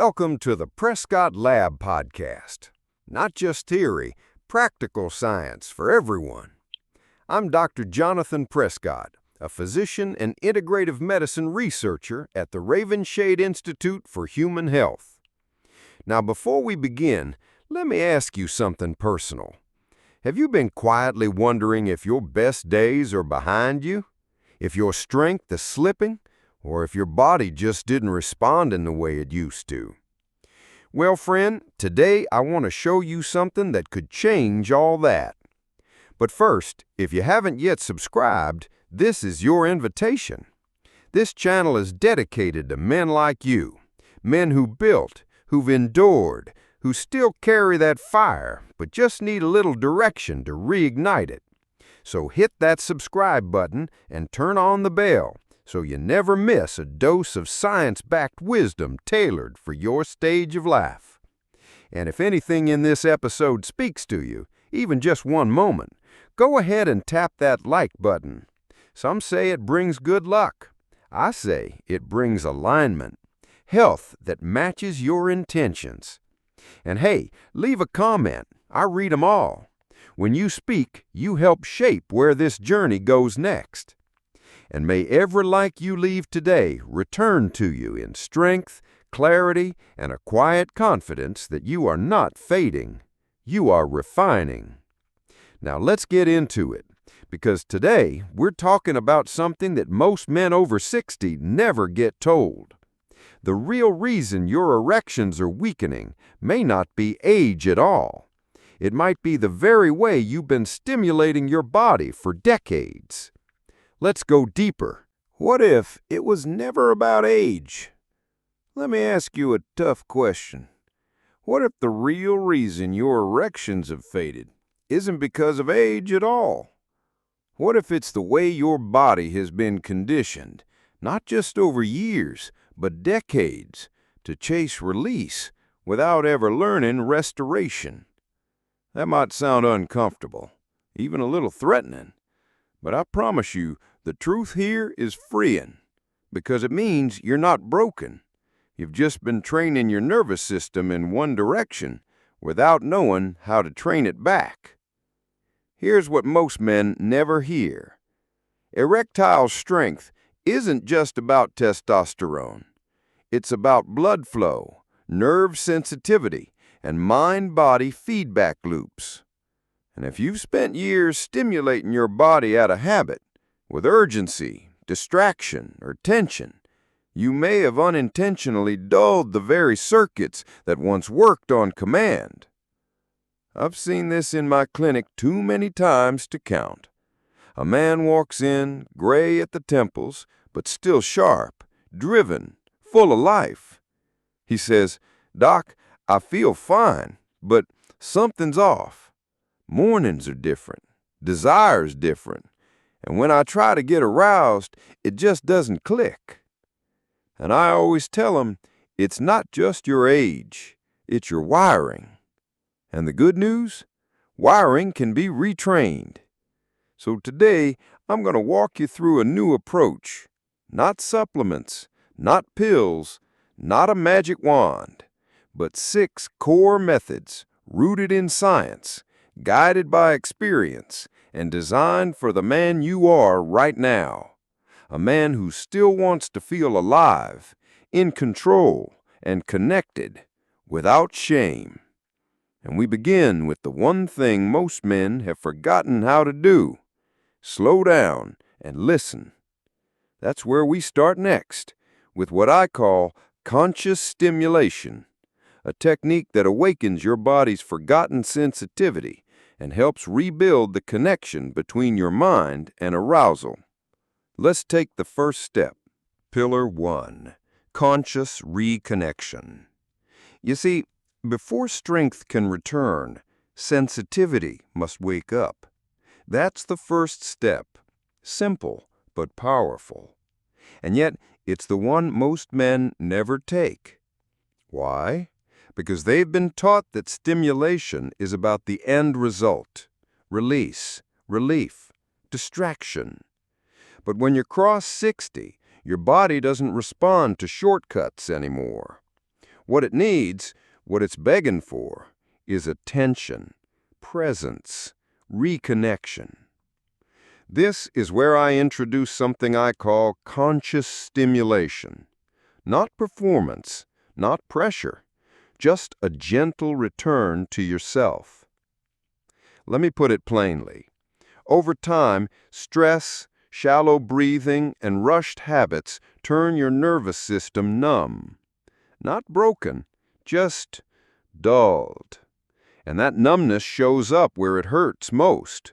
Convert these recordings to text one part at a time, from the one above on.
Welcome to the Prescott Lab Podcast. Not just theory, practical science for everyone. I'm Dr. Jonathan Prescott, a physician and integrative medicine researcher at the Ravenshade Institute for Human Health. Now, before we begin, let me ask you something personal. Have you been quietly wondering if your best days are behind you? If your strength is slipping? Or if your body just didn't respond in the way it used to? Well, friend, today I want to show you something that could change all that. But first, if you haven't yet subscribed, this is your invitation. This channel is dedicated to men like you, men who built, who've endured, who still carry that fire, but just need a little direction to reignite it. So hit that subscribe button and turn on the bell, so you never miss a dose of science-backed wisdom tailored for your stage of life. And if anything in this episode speaks to you, even just one moment, go ahead and tap that like button. Some say it brings good luck. I say it brings alignment, health that matches your intentions. And hey, leave a comment. I read them all. When you speak, you help shape where this journey goes next. And may every like you leave today return to you in strength, clarity, and a quiet confidence that you are not fading, you are refining. Now let's get into it, because today we're talking about something that most men over 60 never get told. The real reason your erections are weakening may not be age at all. It might be the very way you've been stimulating your body for decades. Let's go deeper. What if it was never about age? Let me ask you a tough question. What if the real reason your erections have faded isn't because of age at all? What if it's the way your body has been conditioned, not just over years, but decades, to chase release without ever learning restoration? That might sound uncomfortable, even a little threatening, but I promise you, the truth here is freeing, because it means you're not broken. You've just been training your nervous system in one direction without knowing how to train it back. Here's what most men never hear. Erectile strength isn't just about testosterone. It's about blood flow, nerve sensitivity, and mind-body feedback loops. And if you've spent years stimulating your body out of habit, with urgency, distraction, or tension, you may have unintentionally dulled the very circuits that once worked on command. I've seen this in my clinic too many times to count. A man walks in, gray at the temples, but still sharp, driven, full of life. He says, "Doc, I feel fine, but something's off. Mornings are different, desire's different. And when I try to get aroused, it just doesn't click." And I always tell them, it's not just your age, it's your wiring. And the good news? Wiring can be retrained. So today, I'm going to walk you through a new approach. Not supplements, not pills, not a magic wand, but 6 core methods rooted in science, guided by experience, and designed for the man you are right now. A man who still wants to feel alive, in control, and connected, without shame. And we begin with the one thing most men have forgotten how to do: slow down and listen. That's where we start next, with what I call conscious stimulation, a technique that awakens your body's forgotten sensitivity and helps rebuild the connection between your mind and arousal. Let's take the first step. Pillar 1, conscious reconnection. You see, before strength can return, sensitivity must wake up. That's the first step, simple but powerful. And yet, it's the one most men never take. Why? Because they've been taught that stimulation is about the end result: release, relief, distraction. But when you cross 60, your body doesn't respond to shortcuts anymore. What it needs, what it's begging for, is attention, presence, reconnection. This is where I introduce something I call conscious stimulation. Not performance, not pressure, just a gentle return to yourself. Let me put it plainly. Over time, stress, shallow breathing, and rushed habits turn your nervous system numb. Not broken, just dulled. And that numbness shows up where it hurts most,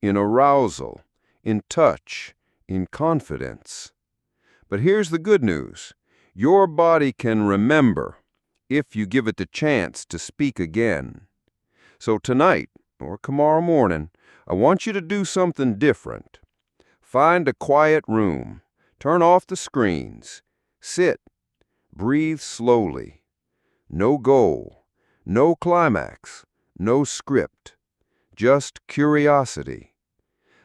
in arousal, in touch, in confidence. But here's the good news. Your body can remember if you give it the chance to speak again. So tonight, or tomorrow morning, I want you to do something different. Find a quiet room, turn off the screens, sit, breathe slowly. No goal, no climax, no script, just curiosity.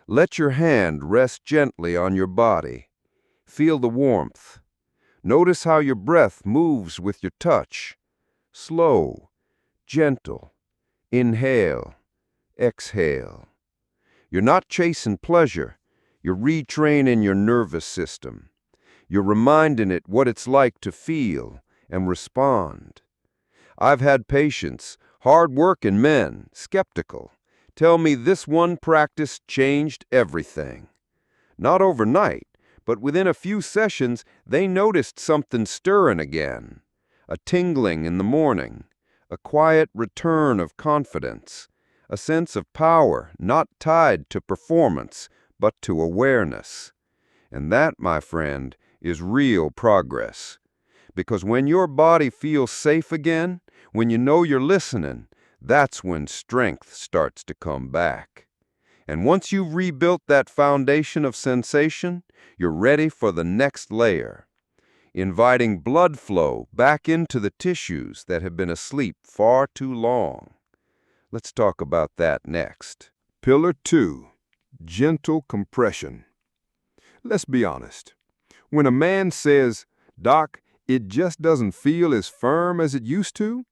Let your hand rest gently on your body. Feel the warmth. Notice how your breath moves with your touch. Slow, gentle. Inhale, exhale. You're not chasing pleasure. You're retraining your nervous system. You're reminding it what it's like to feel and respond. I've had patients, hard-working men, skeptical, tell me this one practice changed everything. Not overnight, but within a few sessions, they noticed something stirring again. A tingling in the morning, a quiet return of confidence, a sense of power not tied to performance, but to awareness. And that, my friend, is real progress. Because when your body feels safe again, when you know you're listening, that's when strength starts to come back. And once you've rebuilt that foundation of sensation, you're ready for the next layer, inviting blood flow back into the tissues that have been asleep far too long. Let's talk about that next. Pillar 2, gentle compression. Let's be honest. When a man says, "Doc, it just doesn't feel as firm as it used to,"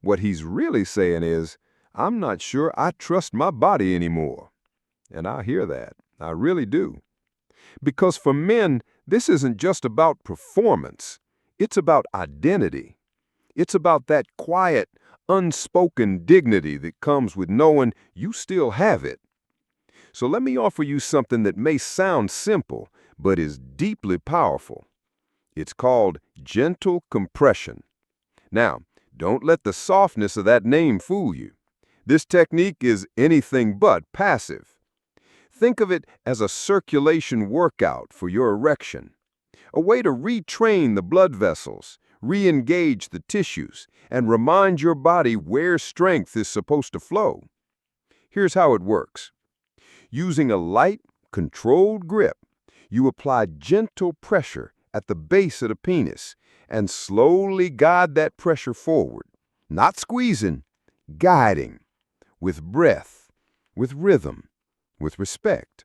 what he's really saying is, "I'm not sure I trust my body anymore." And I hear that. I really do. Because for men, this isn't just about performance. It's about identity. It's about that quiet, unspoken dignity that comes with knowing you still have it. So let me offer you something that may sound simple, but is deeply powerful. It's called gentle compression. Now, don't let the softness of that name fool you. This technique is anything but passive. Think of it as a circulation workout for your erection, a way to retrain the blood vessels, re-engage the tissues, and remind your body where strength is supposed to flow. Here's how it works. Using a light, controlled grip, you apply gentle pressure at the base of the penis and slowly guide that pressure forward. Not squeezing, guiding, with breath, with rhythm, with respect.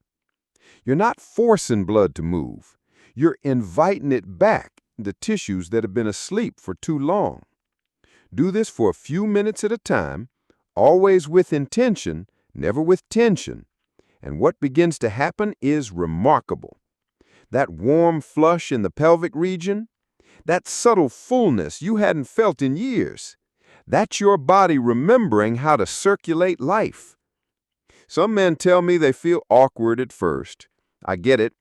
You're not forcing blood to move. You're inviting it back into tissues that have been asleep for too long. Do this for a few minutes at a time, always with intention, never with tension. And what begins to happen is remarkable. That warm flush in the pelvic region, that subtle fullness you hadn't felt in years, that's your body remembering how to circulate life. Some men tell me they feel awkward at first. I get it.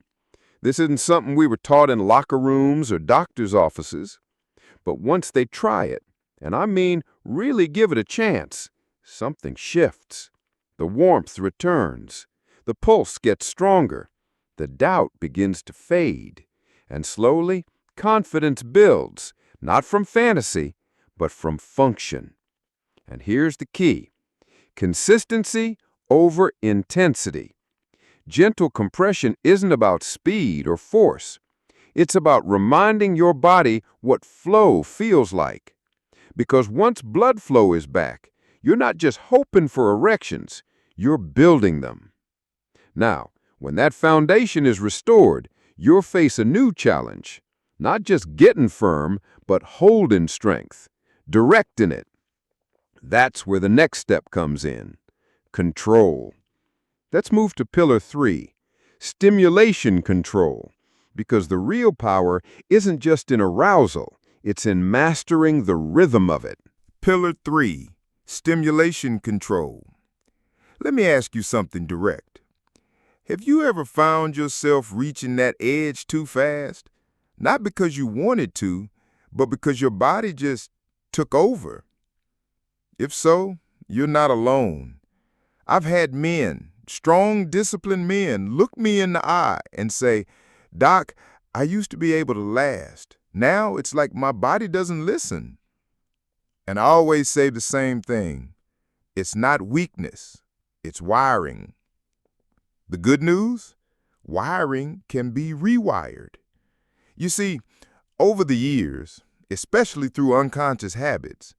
This isn't something we were taught in locker rooms or doctor's offices. But once they try it, and I mean really give it a chance, something shifts. The warmth returns. The pulse gets stronger. The doubt begins to fade. And slowly, confidence builds, not from fantasy, but from function. And here's the key. Consistency over intensity. Gentle compression isn't about speed or force. It's about reminding your body what flow feels like. Because once blood flow is back, you're not just hoping for erections, you're building them. Now, when that foundation is restored, you'll face a new challenge. Not just getting firm, but holding strength. directing it. That's where the next step comes in. Control. Let's move to pillar 3, stimulation control, because the real power isn't just in arousal, it's in mastering the rhythm of it. Pillar 3, stimulation control. Let me ask you something direct. Have you ever found yourself reaching that edge too fast? Not because you wanted to, but because your body just took over. If so, you're not alone. I've had men, strong, disciplined men, look me in the eye and say, "Doc, I used to be able to last. Now it's like my body doesn't listen." And I always say the same thing. It's not weakness, it's wiring. The good news? Wiring can be rewired. You see, over the years, especially through unconscious habits,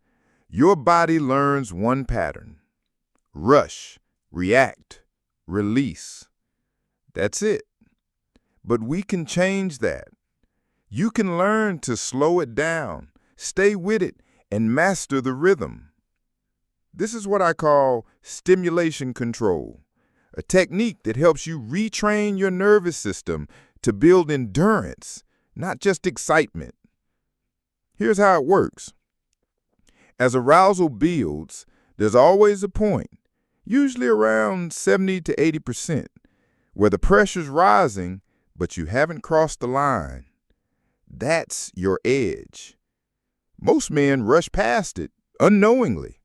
your body learns one pattern. Rush, react, release. That's it. But we can change that. You can learn to slow it down, stay with it, and master the rhythm. This is what I call stimulation control, a technique that helps you retrain your nervous system to build endurance, not just excitement. Here's how it works. As arousal builds, there's always a point, usually around 70 to 80%, where the pressure's rising, but you haven't crossed the line. That's your edge. Most men rush past it unknowingly,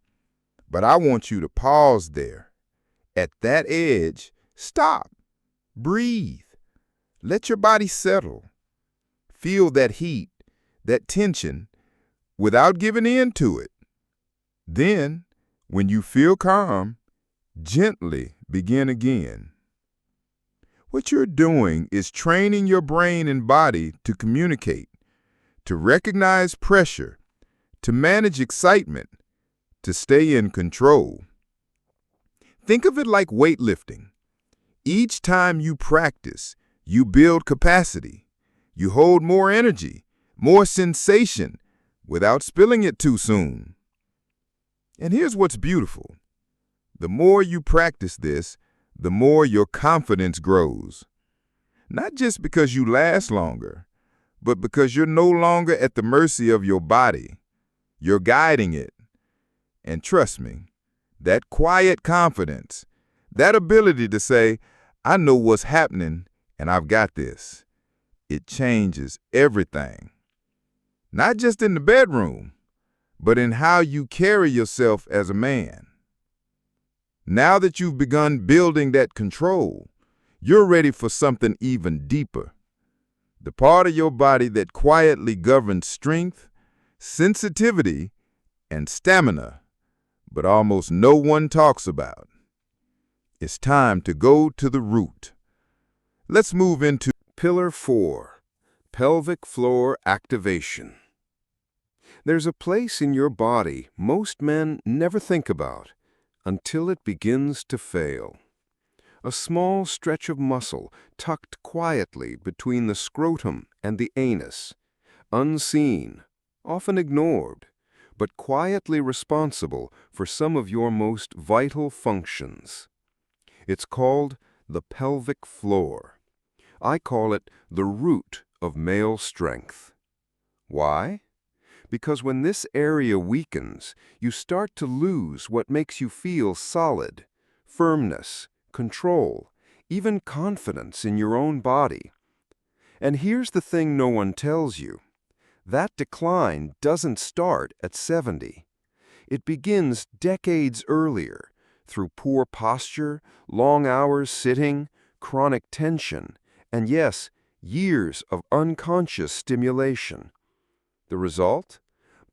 but I want you to pause there. At that edge, stop, breathe, let your body settle. Feel that heat, that tension, without giving in to it. Then, when you feel calm, gently begin again. What you're doing is training your brain and body to communicate, to recognize pressure, to manage excitement, to stay in control. Think of it like weightlifting. Each time you practice, you build capacity. You hold more energy, more sensation, without spilling it too soon. And here's what's beautiful. The more you practice this, the more your confidence grows. Not just because you last longer, but because you're no longer at the mercy of your body. You're guiding it. And trust me, that quiet confidence, that ability to say, "I know what's happening and I've got this," it changes everything. Not just in the bedroom, but in how you carry yourself as a man. Now that you've begun building that control, you're ready for something even deeper. The part of your body that quietly governs strength, sensitivity, and stamina, but almost no one talks about. It's time to go to the root. Let's move into Pillar 4, pelvic floor activation. There's a place in your body most men never think about until it begins to fail. A small stretch of muscle tucked quietly between the scrotum and the anus, unseen, often ignored, but quietly responsible for some of your most vital functions. It's called the pelvic floor. I call it the root of male strength. Why? Because when this area weakens, you start to lose what makes you feel solid, firmness, control, even confidence in your own body. And here's the thing no one tells you. That decline doesn't start at 70. It begins decades earlier, through poor posture, long hours sitting, chronic tension, and yes, years of unconscious stimulation. The result?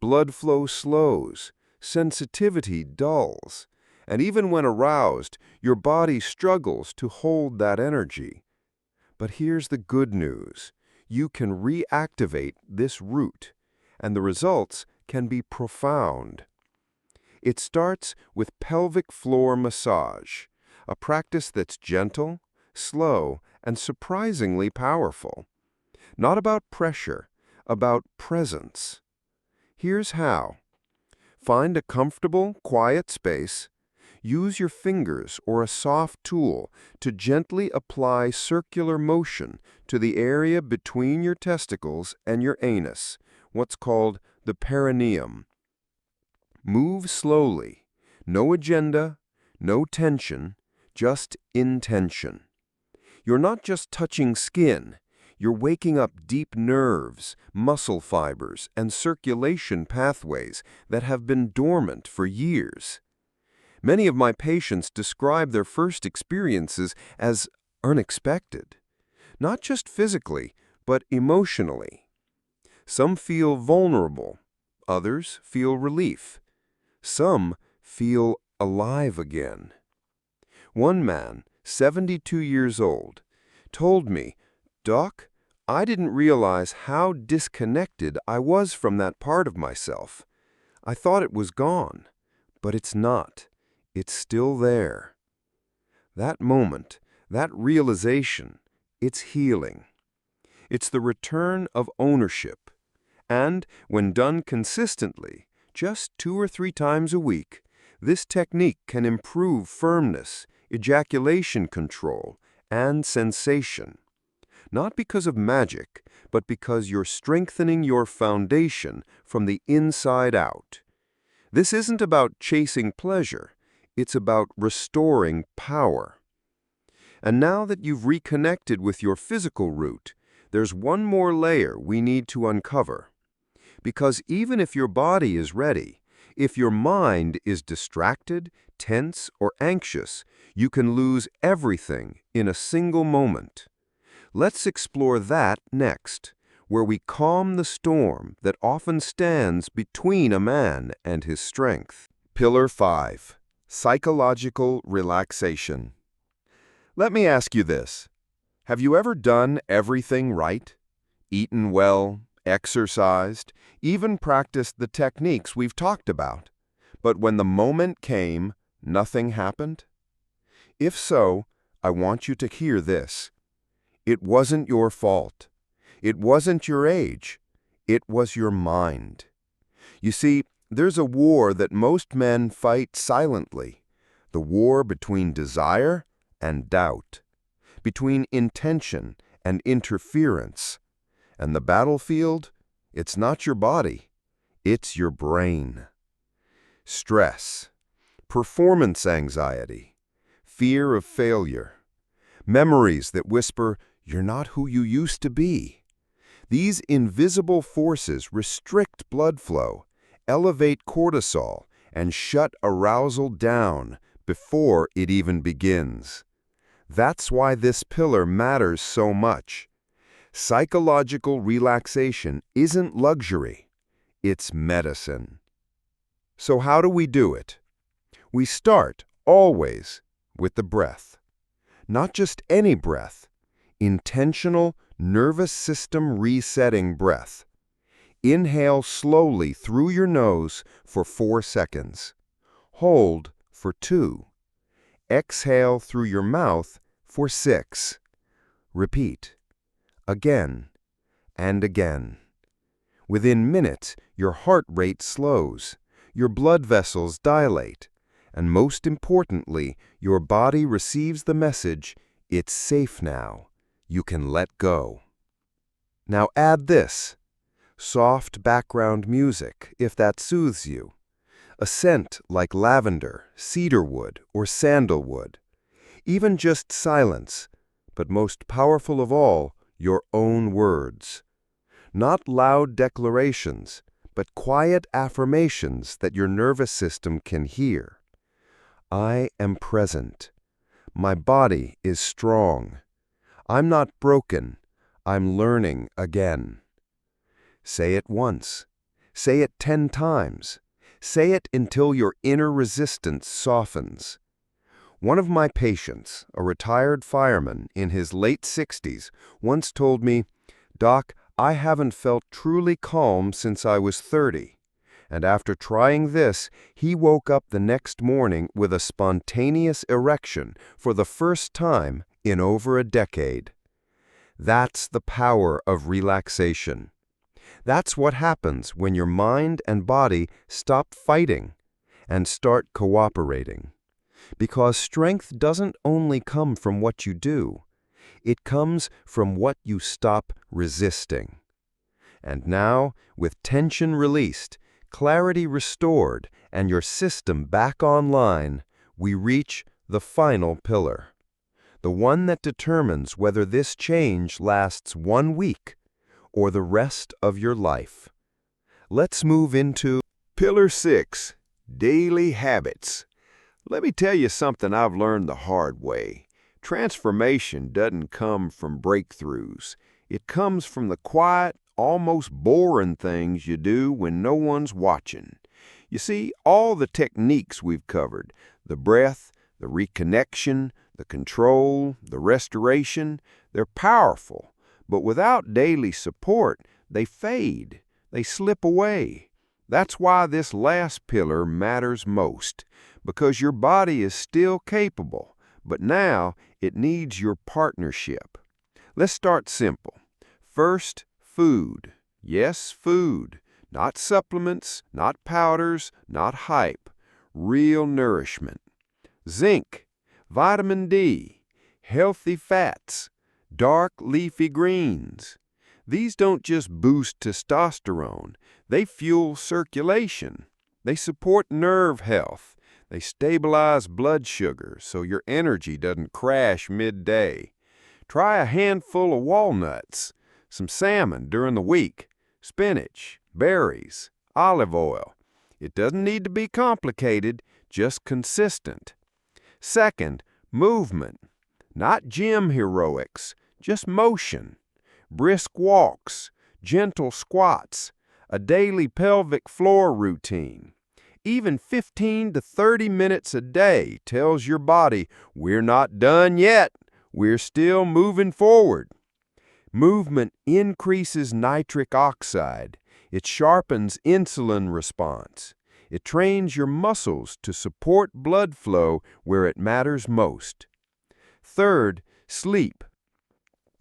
Blood flow slows, sensitivity dulls, and even when aroused, your body struggles to hold that energy. But here's the good news. You can reactivate this root, and the results can be profound. It starts with pelvic floor massage, a practice that's gentle, slow, and surprisingly powerful. Not about pressure, about presence. Here's how. Find a comfortable, quiet space. Use your fingers or a soft tool to gently apply circular motion to the area between your testicles and your anus, what's called the perineum. Move slowly. No agenda, no tension, just intention. You're not just touching skin. You're waking up deep nerves, muscle fibers, and circulation pathways that have been dormant for years. Many of my patients describe their first experiences as unexpected, not just physically, but emotionally. Some feel vulnerable, others feel relief. Some feel alive again. One man, 72 years old, told me, "Doc, I didn't realize how disconnected I was from that part of myself. I thought it was gone, but it's not. It's still there." That moment, that realization, it's healing. It's the return of ownership. And when done consistently, just 2 or 3 times a week, this technique can improve firmness, ejaculation control, and sensation. Not because of magic, but because you're strengthening your foundation from the inside out. This isn't about chasing pleasure. It's about restoring power. And now that you've reconnected with your physical root, there's one more layer we need to uncover. Because even if your body is ready, if your mind is distracted, tense, or anxious, you can lose everything in a single moment. Let's explore that next, where we calm the storm that often stands between a man and his strength. Pillar 5. Psychological relaxation. Let me ask you this. Have you ever done everything right? Eaten well, exercised, even practiced the techniques we've talked about, but when the moment came, nothing happened? If so, I want you to hear this. It wasn't your fault. It wasn't your age. It was your mind. You see, there's a war that most men fight silently, the war between desire and doubt, between intention and interference. And the battlefield, it's not your body, it's your brain. Stress, performance anxiety, fear of failure, memories that whisper, "You're not who you used to be." These invisible forces restrict blood flow, elevate cortisol, and shut arousal down before it even begins. That's why this pillar matters so much. Psychological relaxation isn't luxury, it's medicine. So how do we do it? We start, always, with the breath. Not just any breath, intentional, nervous system resetting breath. Inhale slowly through your nose for 4 seconds. Hold for 2. Exhale through your mouth for 6. Repeat. Again and again. Within minutes, your heart rate slows, your blood vessels dilate, and most importantly, your body receives the message, "It's safe now. You can let go." Now add this. Soft background music, if that soothes you. A scent like lavender, cedarwood, or sandalwood. Even just silence, but most powerful of all, your own words. Not loud declarations, but quiet affirmations that your nervous system can hear. I am present. My body is strong. I'm not broken. I'm learning again. Say it once. Say it 10 times. Say it until your inner resistance softens. One of my patients, a retired fireman in his late 60s, once told me, "Doc, I haven't felt truly calm since I was 30. And after trying this, he woke up the next morning with a spontaneous erection for the first time in over a decade. That's the power of relaxation. That's what happens when your mind and body stop fighting and start cooperating. Because strength doesn't only come from what you do, it comes from what you stop resisting. And now, with tension released, clarity restored, and your system back online, we reach the final pillar. The one that determines whether this change lasts 1 week or the rest of your life. Let's move into Pillar 6, Daily Habits. Let me tell you something I've learned the hard way. Transformation doesn't come from breakthroughs. It comes from the quiet, almost boring things you do when no one's watching. You see, all the techniques we've covered, the breath, the reconnection, the control, the restoration, they're powerful, but without daily support, they fade, they slip away. That's why this last pillar matters most, because your body is still capable, but now it needs your partnership. Let's start simple. First, food. Yes, food. Not supplements, not powders, not hype. Real nourishment. Zinc, vitamin D, healthy fats, dark leafy greens. These don't just boost testosterone, they fuel circulation. They support nerve health. They stabilize blood sugar so your energy doesn't crash midday. Try a handful of walnuts, some salmon during the week, spinach, berries, olive oil. It doesn't need to be complicated, just consistent. Second, movement. Not gym heroics, just motion. Brisk walks, gentle squats, a daily pelvic floor routine. Even 15 to 30 minutes a day tells your body, we're not done yet, we're still moving forward. Movement increases nitric oxide. It sharpens insulin response. It trains your muscles to support blood flow where it matters most. Third, sleep.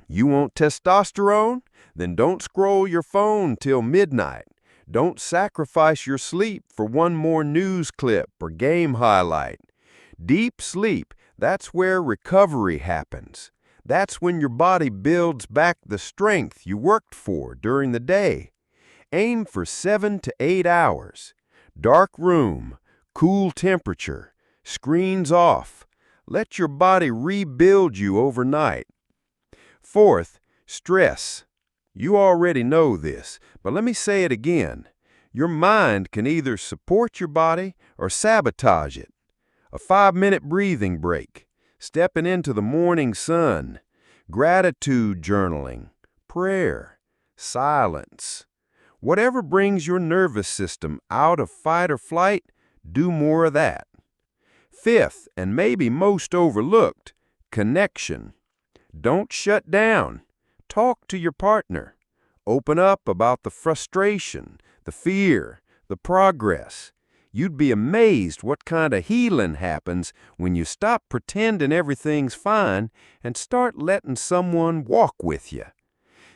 You want testosterone? Then don't scroll your phone till midnight. Don't sacrifice your sleep for one more news clip or game highlight. Deep sleep, that's where recovery happens. That's when your body builds back the strength you worked for during the day. Aim for 7 to 8 hours. Dark room, cool temperature, screens off. Let your body rebuild you overnight. Fourth, stress. You already know this, but let me say it again. Your mind can either support your body or sabotage it. A 5-minute breathing break, stepping into the morning sun, gratitude journaling, prayer, silence. Whatever brings your nervous system out of fight or flight, do more of that. Fifth, and maybe most overlooked, connection. Don't shut down. Talk to your partner. Open up about the frustration, the fear, the progress. You'd be amazed what kind of healing happens when you stop pretending everything's fine and start letting someone walk with you.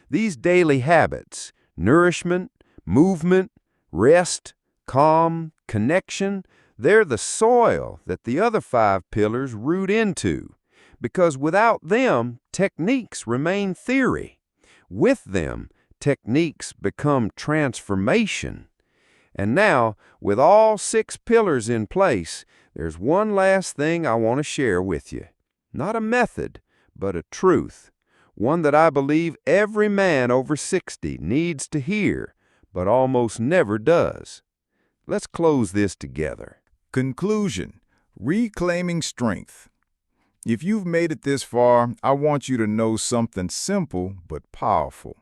These daily habits, nourishment, movement, rest, calm, connection, they're the soil that the other 5 pillars root into. Because without them, techniques remain theory. With them, techniques become transformation. And now, with all 6 pillars in place, there's one last thing I want to share with you. Not a method, but a truth. One that I believe every man over 60 needs to hear, but almost never does. Let's close this together. Conclusion: reclaiming strength. If you've made it this far, I want you to know something simple but powerful.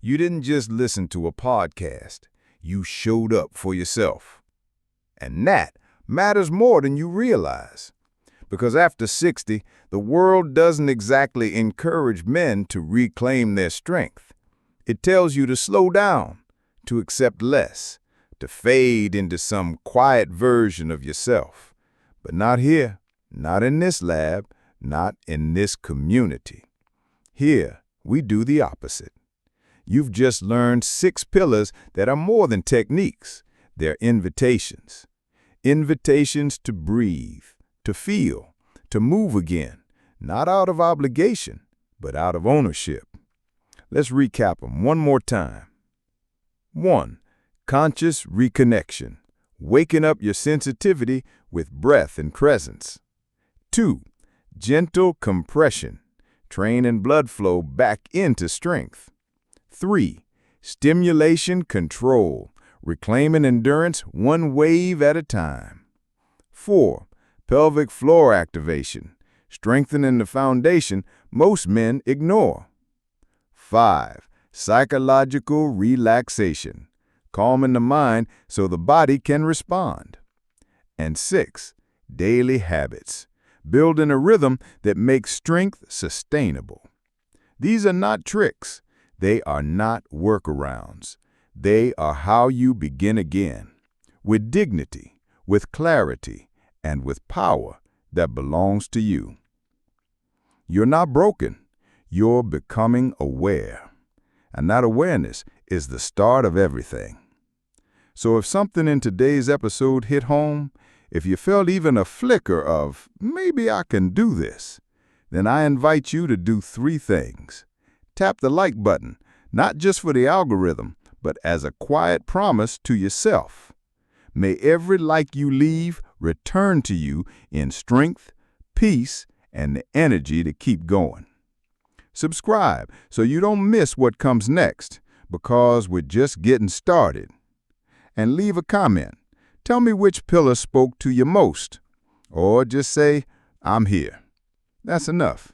You didn't just listen to a podcast. You showed up for yourself. And that matters more than you realize. Because after 60, the world doesn't exactly encourage men to reclaim their strength. It tells you to slow down, to accept less, to fade into some quiet version of yourself. But not here, not in this lab, not in this community. Here, we do the opposite. You've just learned 6 pillars that are more than techniques. They're invitations. Invitations to breathe, to feel, to move again, not out of obligation, but out of ownership. Let's recap them one more time. 1. Conscious reconnection, waking up your sensitivity with breath and presence. 2. Gentle compression, training blood flow back into strength. 3. Stimulation control, reclaiming endurance one wave at a time. 4. Pelvic floor activation, strengthening the foundation most men ignore. 5. Psychological relaxation, calming the mind so the body can respond. And 6. Daily habits, building a rhythm that makes strength sustainable. These are not tricks. They are not workarounds. They are how you begin again, with dignity, with clarity, and with power that belongs to you. You're not broken. You're becoming aware. And that awareness is the start of everything. So if something in today's episode hit home, if you felt even a flicker of, maybe I can do this, then I invite you to do 3 things. Tap the like button, not just for the algorithm, but as a quiet promise to yourself. May every like you leave return to you in strength, peace, and the energy to keep going. Subscribe so you don't miss what comes next, because we're just getting started. And leave a comment. Tell me which pillar spoke to you most. Or just say, I'm here. That's enough.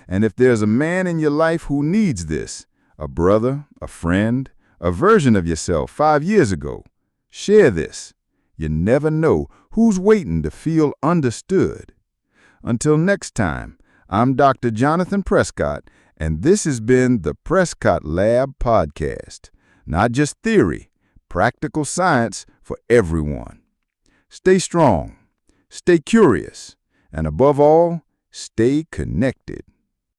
And if there's a man in your life who needs this, a brother, a friend, a version of yourself 5 years ago, share this. You never know who's waiting to feel understood. Until next time, I'm Dr. Jonathan Prescott, and this has been the Prescott Lab Podcast. Not just theory, practical science for everyone. Stay strong, stay curious, and above all, stay connected.